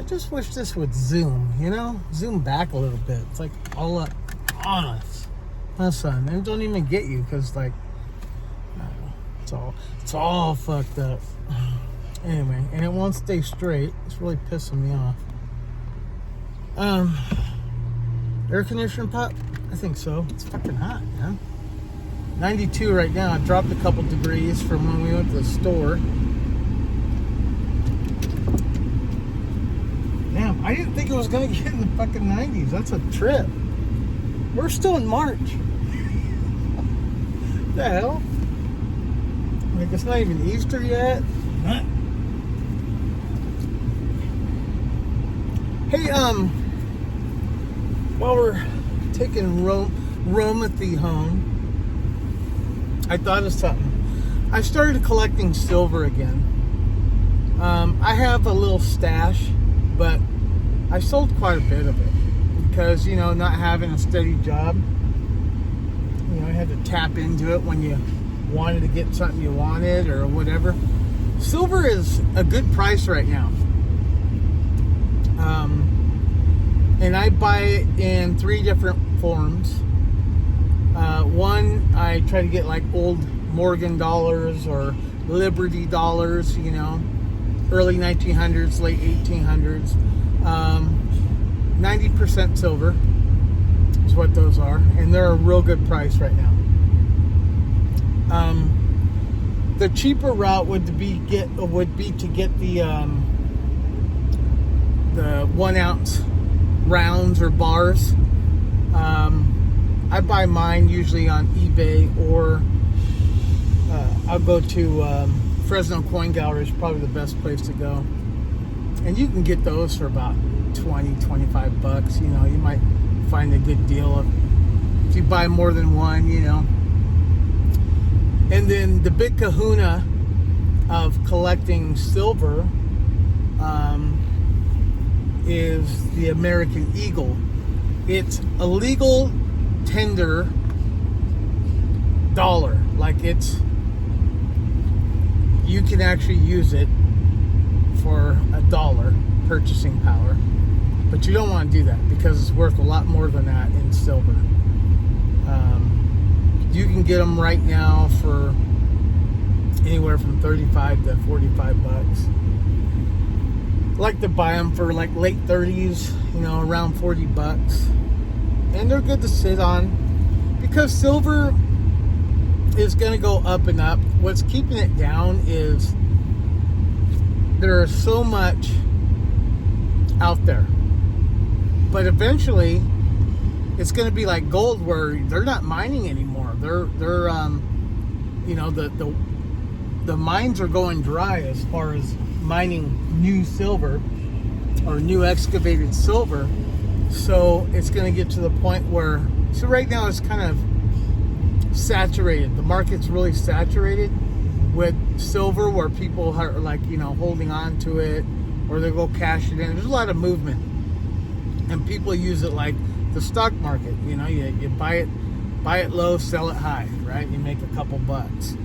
I just wish this would zoom, you know? Zoom back a little bit. It's like all up on us. My son, they don't even get you because, like, I don't know, it's all fucked up. Anyway, and it won't stay straight. It's really pissing me off. Air conditioner pop? I think so. It's fucking hot, man. 92 right now. I dropped a couple degrees from when we went to the store. Damn, I didn't think it was gonna get in the fucking 90s. That's a trip. We're still in March. The hell? Like, it's not even Easter yet. Hey, while we're taking Romathy home, I thought of something. I started collecting silver again. I have a little stash, but I sold quite a bit of it because, you know, not having a steady job, you know, I had to tap into it when you wanted to get something you wanted or whatever. Silver is a good price right now. And I buy it in 3 different forms. One, I try to get like old Morgan dollars or Liberty dollars, you know, early 1900s, late 1800s. 90% silver is what those are, and they're a real good price right now. The cheaper route would be to get the 1 ounce rounds or bars. I buy mine usually on eBay, or I'll go to Fresno Coin Gallery is probably the best place to go. And you can get those for about 20, 25 bucks. You know, you might find a good deal if you buy more than one, you know. And then the big kahuna of collecting silver is the American Eagle. It's a legal tender dollar. Like, you can actually use it for $1 purchasing power, but you don't want to do that because it's worth a lot more than that in silver. You can get them right now for anywhere from 35 to 45 bucks. I like to buy them for like late 30s, you know, around 40 bucks. And they're good to sit on because silver is going to go up and up. What's keeping it down is there is so much out there. But eventually it's going to be like gold, where they're not mining anymore. They're you know, the mines are going dry as far as mining new silver or new excavated silver. So it's going to get to the point where, so right now it's kind of saturated. The market's really saturated with silver, where people are like, you know, holding on to it, or they go cash it in. There's a lot of movement, and people use it like the stock market. You know, you buy it low, sell it high, right? You make a couple bucks.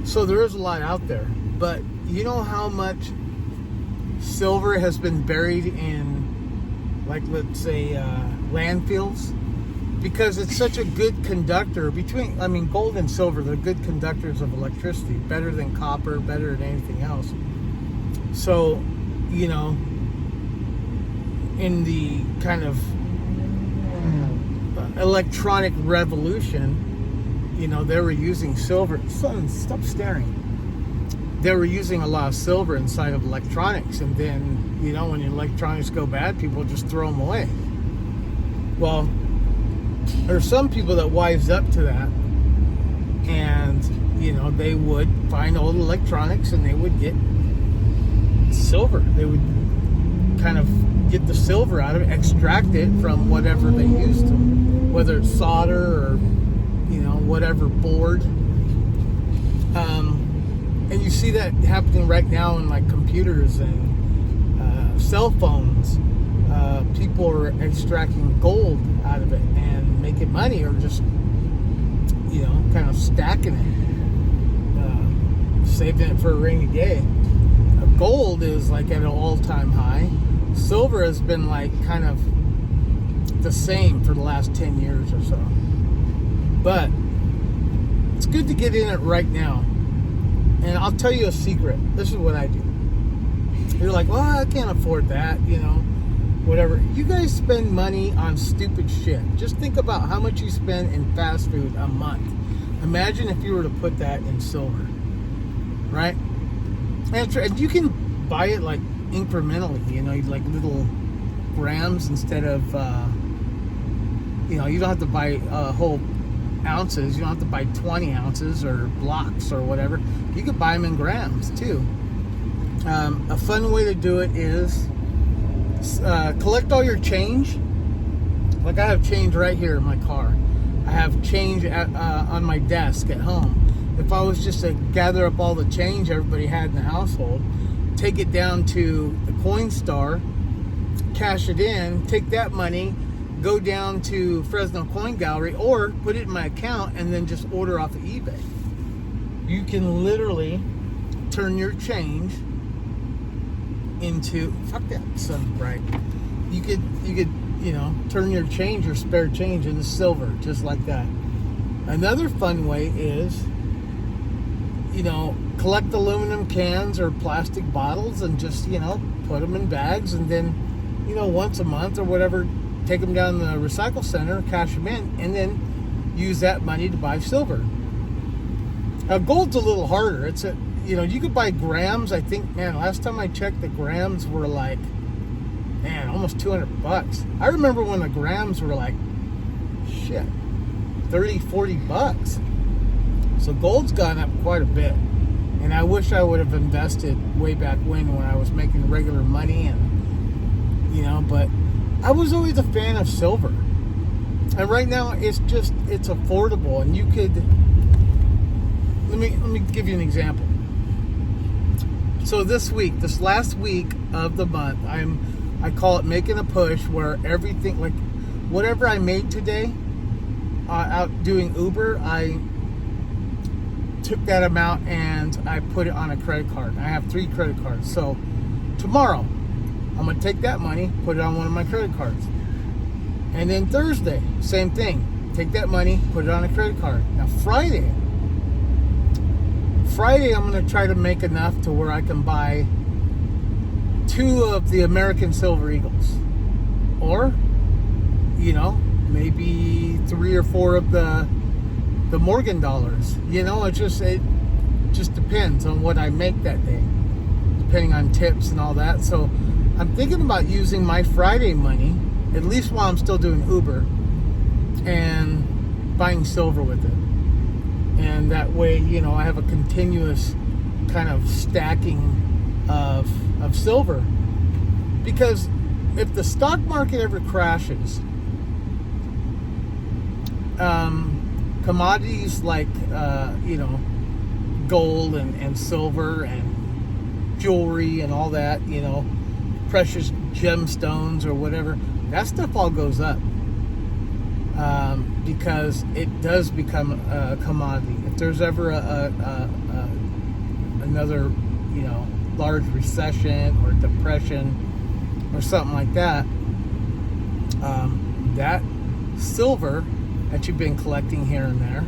So there is a lot out there, but you know how much silver has been buried in, like, let's say, landfills? Because it's such a good conductor gold and silver, they're good conductors of electricity, better than copper, better than anything else. So, you know, in the kind of electronic revolution, you know, they were using silver. Son, stop staring. They were using a lot of silver inside of electronics, and then, you know, when your electronics go bad, people just throw them away. Well, there's some people that wise up to that, and, you know, they would find old electronics and they would get silver. They would kind of get the silver out of it, extract it from whatever they used to, whether it's solder or, you know, whatever board. And you see that happening right now in like computers and cell phones. People are extracting gold out of it and making money, or just, you know, kind of stacking it, saving it for a rainy day. Gold is like at an all-time high. silver has been like kind of the same for the last 10 years or so. But it's good to get in it right now. And I'll tell you a secret. This is what I do. You're like, well, I can't afford that, whatever. You guys spend money on stupid shit. Just think about how much you spend in fast food a month. Imagine if you were to put that in silver, right? And you can buy it like incrementally, like little grams instead of, you don't have to buy whole ounces. You don't have to buy 20 ounces or blocks or whatever. You could buy them in grams too. A fun way to do it is collect all your change. Like I have change right here in my car. I have change on my desk at home. If I was just to gather up all the change everybody had in the household, take it down to the Coinstar, cash it in, take that money, go down to Fresno Coin Gallery, or put it in my account and then just order off of eBay. You can literally turn your change into, fuck that sun bright. You could turn your change, your spare change, into silver, just like that. Another fun way is, collect aluminum cans or plastic bottles and just, put them in bags, and then, once a month or whatever, take them down to the recycle center, cash them in, and then use that money to buy silver. Now, gold's a little harder. It's you could buy grams. I think, last time I checked, the grams were like, almost $200. I remember when the grams were like, shit, $30-$40. So gold's gone up quite a bit. And I wish I would have invested way back when I was making regular money, and but I was always a fan of silver. And right now it's affordable, and you could, let me give you an example. So this last week of the month, I call it making a push, where everything, like whatever I made today out doing Uber, I took that amount and I put it on a credit card. I have 3 credit cards. So tomorrow, I'm going to take that money, put it on one of my credit cards. And then Thursday, same thing. Take that money, put it on a credit card. Now Friday, I'm going to try to make enough to where I can buy 2 of the American Silver Eagles. Or, maybe 3 or 4 of the Morgan dollars. It just depends on what I make that day, depending on tips and all that. So I'm thinking about using my Friday money, at least while I'm still doing Uber, and buying silver with it. And that way, I have a continuous kind of stacking of silver. Because if the stock market ever crashes, commodities like, gold and silver and jewelry and all that, precious gemstones or whatever, that stuff all goes up. Because it does become a commodity. If there's ever another, large recession or depression or something like that, that silver that you've been collecting here and there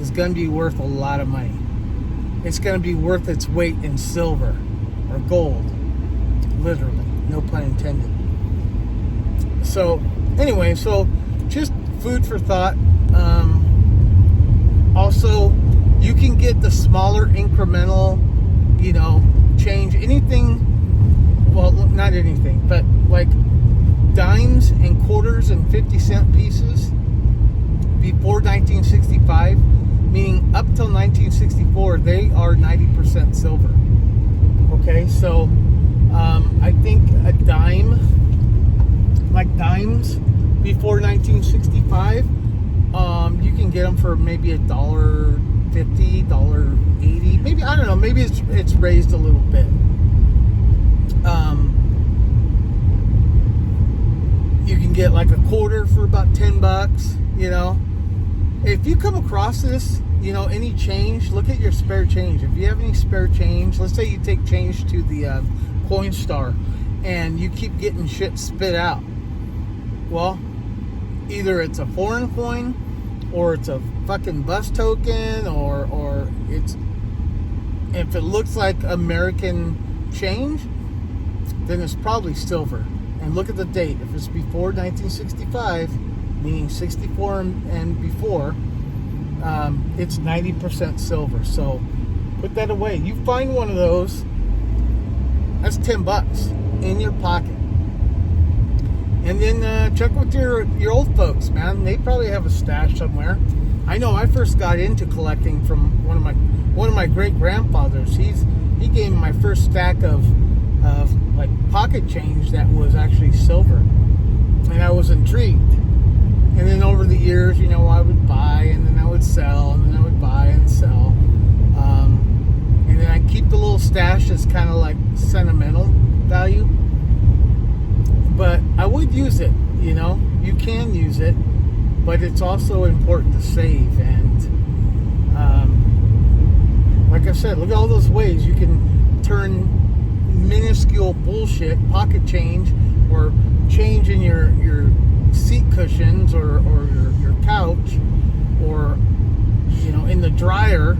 is going to be worth a lot of money. It's going to be worth its weight in silver or gold, literally, no pun intended. So anyway, just food for thought. Also, you can get the smaller incremental, change, anything, well, not anything, but like dimes and quarters and 50-cent pieces before 1965, meaning up till 1964, they are 90% silver. Okay, so I think a dime, like dimes before 1965, you can get them for maybe $1.50, $1.80, maybe, I don't know, maybe it's raised a little bit. You can get like a quarter for about $10, If you come across this, any change, look at your spare change. If you have any spare change, let's say you take change to the Coinstar and you keep getting shit spit out. Well, either it's a foreign coin, or it's a fucking bus token, or it's, if it looks like American change, then it's probably silver. And look at the date. If it's before 1965, meaning 64 and before, it's 90% silver. So put that away. You find one of those, that's $10 in your pocket. And then check with your old folks, man. They probably have a stash somewhere. I know I first got into collecting from one of my great grandfathers. He gave me my first stack of like pocket change that was actually silver, and I was intrigued. And then over the years, you know, I would buy, and then I would sell, and then I would buy and sell. And then I keep the little stash as kind of like sentimental value. But I would use it, you know. You can use it, but it's also important to save. And like I said, look at all those ways you can turn minuscule bullshit, pocket change, or change in your seat cushions, or your couch, or, you know, in the dryer.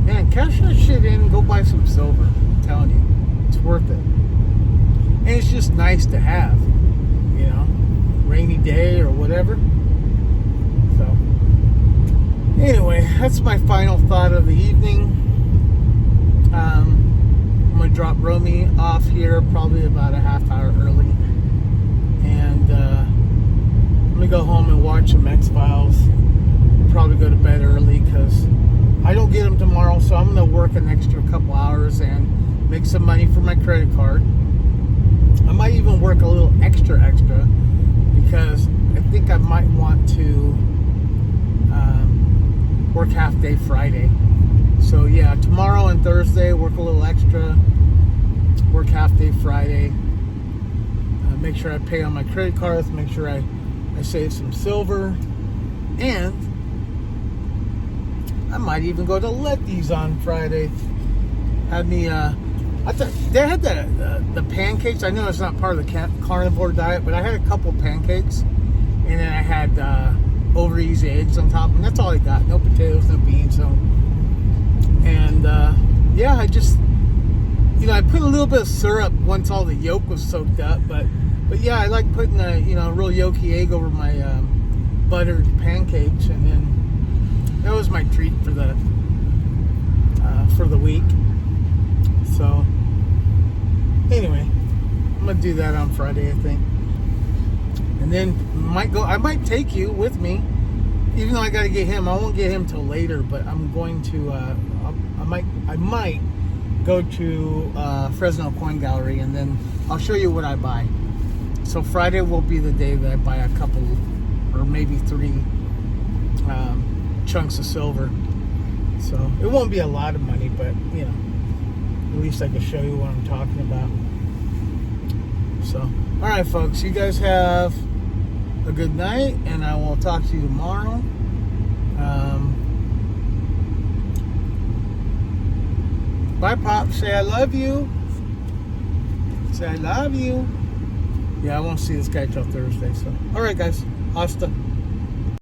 Man, cash that shit in and go buy some silver. I'm telling you, it's worth it. And it's just nice to have, you know, rainy day or whatever. So anyway, that's my final thought of the evening. I'm going to drop Romy off here probably about a half hour early. And I'm going to go home and watch some X-Files. Probably go to bed early because I don't get them tomorrow. So I'm going to work an extra couple hours and make some money for my credit card. I might even work a little extra because I think I might want to work half day Friday. So yeah, tomorrow and Thursday work a little extra, work half day Friday, make sure I pay on my credit cards, make sure I save some silver, and I might even go to Letty's on Friday. Had me I thought they had the pancakes. I know it's not part of the carnivore diet, but I had a couple pancakes, and then I had over easy eggs on top, and that's all I got. No potatoes, no beans, no. And yeah, I just, you know, I put a little bit of syrup once all the yolk was soaked up, but yeah, I like putting a, you know, a real yolky egg over my buttered pancakes, and then that was my treat for the week. So anyway, I'm gonna do that on Friday, I think, and then I might take you with me, even though I got to get him. I won't get him till later, but I'm going to. I might go to Fresno Coin Gallery, and then I'll show you what I buy. So Friday will be the day that I buy a couple, or maybe 3 chunks of silver. So it won't be a lot of money, but you know, at least I can show you what I'm talking about. So, all right, folks, you guys have a good night, and I will talk to you tomorrow. Bye, Pop. Say I love you. Say I love you. Yeah, I won't see this guy till Thursday. So, all right, guys. Hasta.